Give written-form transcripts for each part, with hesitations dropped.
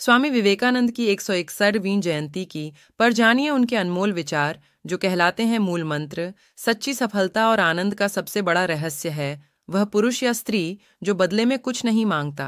स्वामी विवेकानंद की 161वीं जयंती की, पर जानिए उनके अनमोल विचार जो कहलाते हैं मूल मंत्र। सच्ची सफलता और आनंद का सबसे बड़ा रहस्य है वह पुरुष या स्त्री जो बदले में कुछ नहीं मांगता,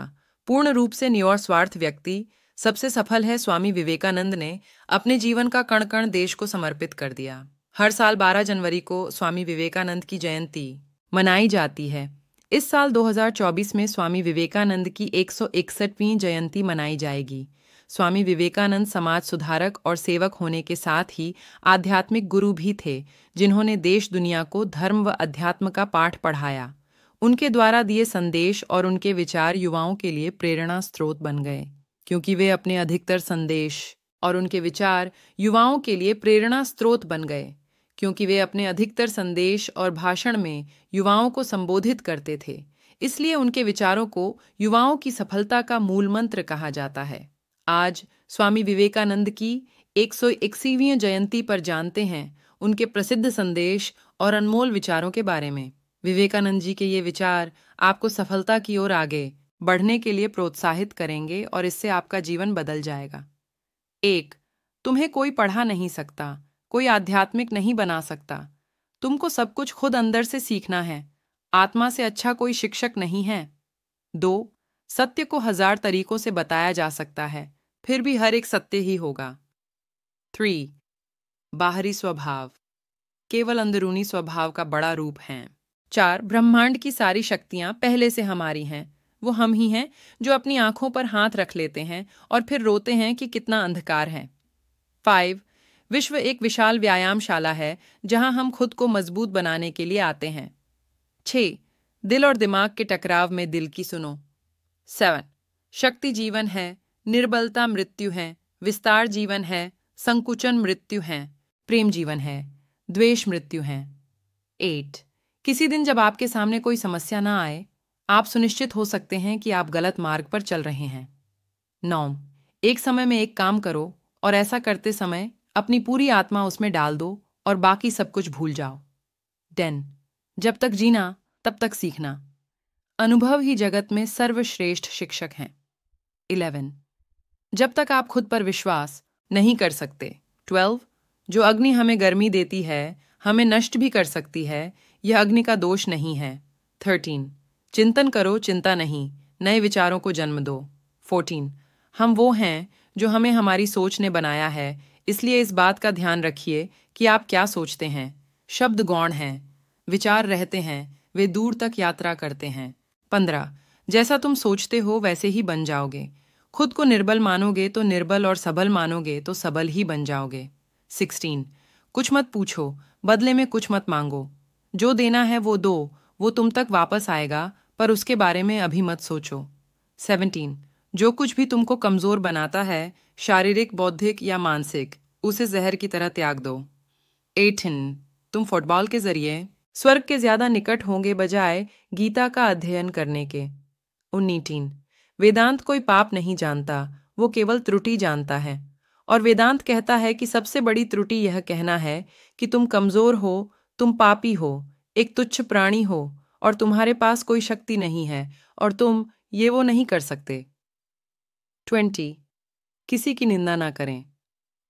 पूर्ण रूप से निस्वार्थ व्यक्ति सबसे सफल है। स्वामी विवेकानंद ने अपने जीवन का कण कण देश को समर्पित कर दिया। हर साल 12 जनवरी को स्वामी विवेकानंद की जयंती मनाई जाती है। इस साल 2024 में स्वामी विवेकानंद की 161वीं जयंती मनाई जाएगी। स्वामी विवेकानंद समाज सुधारक और सेवक होने के साथ ही आध्यात्मिक गुरु भी थे, जिन्होंने देश दुनिया को धर्म व अध्यात्म का पाठ पढ़ाया। उनके द्वारा दिए संदेश और उनके विचार युवाओं के लिए प्रेरणा स्रोत बन गए, क्योंकि वे अपने अधिकतर संदेश और उनके विचार युवाओं के लिए प्रेरणा स्रोत बन गए क्योंकि वे अपने अधिकतर संदेश और भाषण में युवाओं को संबोधित करते थे। इसलिए उनके विचारों को युवाओं की सफलता का मूल मंत्र कहा जाता है। आज स्वामी विवेकानंद की 161वीं जयंती पर जानते हैं उनके प्रसिद्ध संदेश और अनमोल विचारों के बारे में। विवेकानंद जी के ये विचार आपको सफलता की ओर आगे बढ़ने के लिए प्रोत्साहित करेंगे और इससे आपका जीवन बदल जाएगा। 1. तुम्हें कोई पढ़ा नहीं सकता, कोई आध्यात्मिक नहीं बना सकता। तुमको सब कुछ खुद अंदर से सीखना है। आत्मा से अच्छा कोई शिक्षक नहीं है। 2. सत्य को 1000 तरीकों से बताया जा सकता है, फिर भी हर एक सत्य ही होगा। 3. बाहरी स्वभाव केवल अंदरूनी स्वभाव का बड़ा रूप है। 4. ब्रह्मांड की सारी शक्तियां पहले से हमारी हैं। वो हम ही हैं जो अपनी आंखों पर हाथ रख लेते हैं और फिर रोते हैं कि कितना अंधकार है। 5. विश्व एक विशाल व्यायामशाला है जहां हम खुद को मजबूत बनाने के लिए आते हैं। 6. दिल और दिमाग के टकराव में दिल की सुनो। 7. शक्ति जीवन है, निर्बलता मृत्यु है, विस्तार जीवन है, संकुचन मृत्यु है, प्रेम जीवन है, द्वेष मृत्यु है। 8. किसी दिन जब आपके सामने कोई समस्या ना आए, आप सुनिश्चित हो सकते हैं कि आप गलत मार्ग पर चल रहे हैं। 9. एक समय में एक काम करो और ऐसा करते समय अपनी पूरी आत्मा उसमें डाल दो और बाकी सब कुछ भूल जाओ। 10. जब तक जीना तब तक सीखना। अनुभव ही जगत में सर्वश्रेष्ठ शिक्षक हैं। 11. जब तक आप खुद पर विश्वास नहीं कर सकते। 12. जो अग्नि हमें गर्मी देती है, हमें नष्ट भी कर सकती है, यह अग्नि का दोष नहीं है। 13. चिंतन करो, चिंता नहीं, नए विचारों को जन्म दो। 14. हम वो हैं जो हमें हमारी सोच ने बनाया है, इसलिए इस बात का ध्यान रखिए कि आप क्या सोचते हैं। शब्द गौण हैं, विचार रहते हैं, वे दूर तक यात्रा करते हैं। 15. जैसा तुम सोचते हो वैसे ही बन जाओगे। खुद को निर्बल मानोगे तो निर्बल और सबल मानोगे तो सबल ही बन जाओगे। 16. कुछ मत पूछो, बदले में कुछ मत मांगो। जो देना है वो दो, वो तुम तक वापस आएगा, पर उसके बारे में अभी मत सोचो। 17. जो कुछ भी तुमको कमजोर बनाता है, शारीरिक, बौद्धिक या मानसिक, उसे जहर की तरह त्याग दो। 18. तुम फुटबॉल के जरिए स्वर्ग के ज्यादा निकट होंगे बजाय गीता का अध्ययन करने के। 19. वेदांत कोई पाप नहीं जानता, वो केवल त्रुटि जानता है। और वेदांत कहता है कि सबसे बड़ी त्रुटि यह कहना है कि तुम कमजोर हो, तुम पापी हो, एक तुच्छ प्राणी हो और तुम्हारे पास कोई शक्ति नहीं है और तुम ये वो नहीं कर सकते। 20. किसी की निंदा ना करें।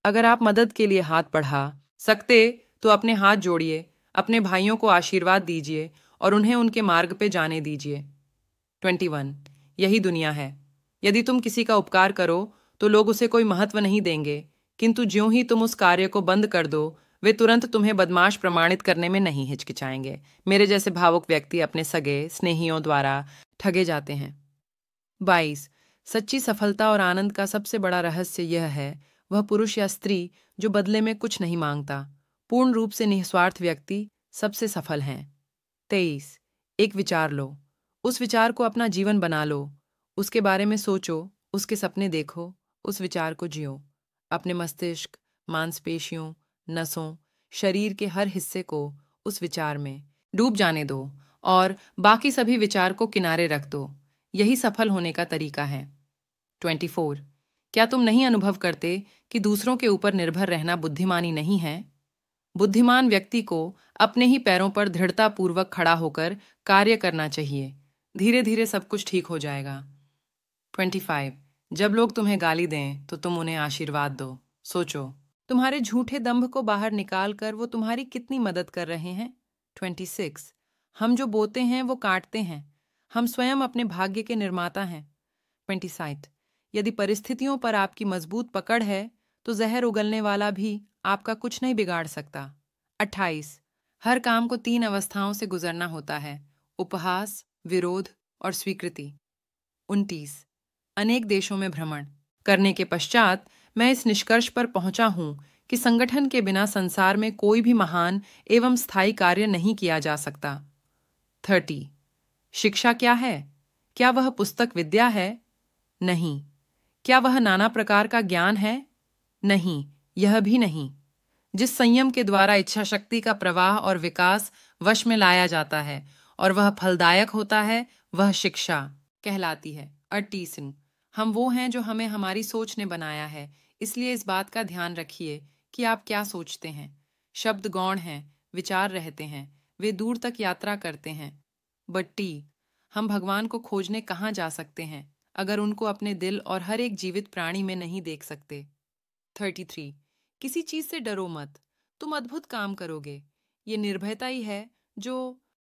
अगर आप मदद के लिए हाथ बढ़ा सकते तो अपने हाथ जोड़िए, अपने भाइयों को आशीर्वाद दीजिए और उन्हें उनके मार्ग पे जाने दीजिए। 21. यही दुनिया है। यदि तुम किसी का उपकार करो तो लोग उसे कोई महत्व नहीं देंगे, किंतु ज्यों ही तुम उस कार्य को बंद कर दो, वे तुरंत तुम्हें बदमाश प्रमाणित करने में नहीं हिचकिचाएंगे। मेरे जैसे भावुक व्यक्ति अपने सगे स्नेहियों द्वारा ठगे जाते हैं। 22. सच्ची सफलता और आनंद का सबसे बड़ा रहस्य यह है वह पुरुष या स्त्री जो बदले में कुछ नहीं मांगता, पूर्ण रूप से निस्वार्थ व्यक्ति सबसे सफल हैं। 23. एक विचार लो, उस विचार को अपना जीवन बना लो, उसके बारे में सोचो, उसके सपने देखो, उस विचार को जियो। अपने मस्तिष्क, मांसपेशियों, नसों, शरीर के हर हिस्से को उस विचार में डूब जाने दो और बाकी सभी विचार को किनारे रख दो। यही सफल होने का तरीका है। 24. क्या तुम नहीं अनुभव करते कि दूसरों के ऊपर निर्भर रहना बुद्धिमानी नहीं है? बुद्धिमान व्यक्ति को अपने ही पैरों पर दृढ़तापूर्वक खड़ा होकर कार्य करना चाहिए। धीरे धीरे सब कुछ ठीक हो जाएगा। 25. जब लोग तुम्हें गाली दें तो तुम उन्हें आशीर्वाद दो। सोचो, तुम्हारे झूठे दंभ को बाहर निकाल कर वो तुम्हारी कितनी मदद कर रहे हैं। 26। हम जो बोते हैं वो काटते हैं। हम स्वयं अपने भाग्य के निर्माता हैं। 27। यदि परिस्थितियों पर आपकी मजबूत पकड़ है तो जहर उगलने वाला भी आपका कुछ नहीं बिगाड़ सकता। 28। हर काम को 3 अवस्थाओं से गुजरना होता है: उपहास, विरोध और स्वीकृति। 29। अनेक देशों में भ्रमण करने के पश्चात मैं इस निष्कर्ष पर पहुंचा हूं कि संगठन के बिना संसार में कोई भी महान एवं स्थायी कार्य नहीं किया जा सकता। 30। शिक्षा क्या है? क्या वह पुस्तक विद्या है? नहीं। क्या वह नाना प्रकार का ज्ञान है? नहीं, यह भी नहीं। जिस संयम के द्वारा इच्छा शक्ति का प्रवाह और विकास वश में लाया जाता है और वह फलदायक होता है, वह शिक्षा कहलाती है। 38। हम वो हैं जो हमें हमारी सोच ने बनाया है, इसलिए इस बात का ध्यान रखिए कि आप क्या सोचते हैं। शब्द गौण हैं, विचार रहते हैं, वे दूर तक यात्रा करते हैं। बट्टी, हम भगवान को खोजने कहाँ जा सकते हैं अगर उनको अपने दिल और हर एक जीवित प्राणी में नहीं देख सकते। 33। किसी चीज से डरो मत, तुम अद्भुत काम करोगे। ये निर्भयता ही है जो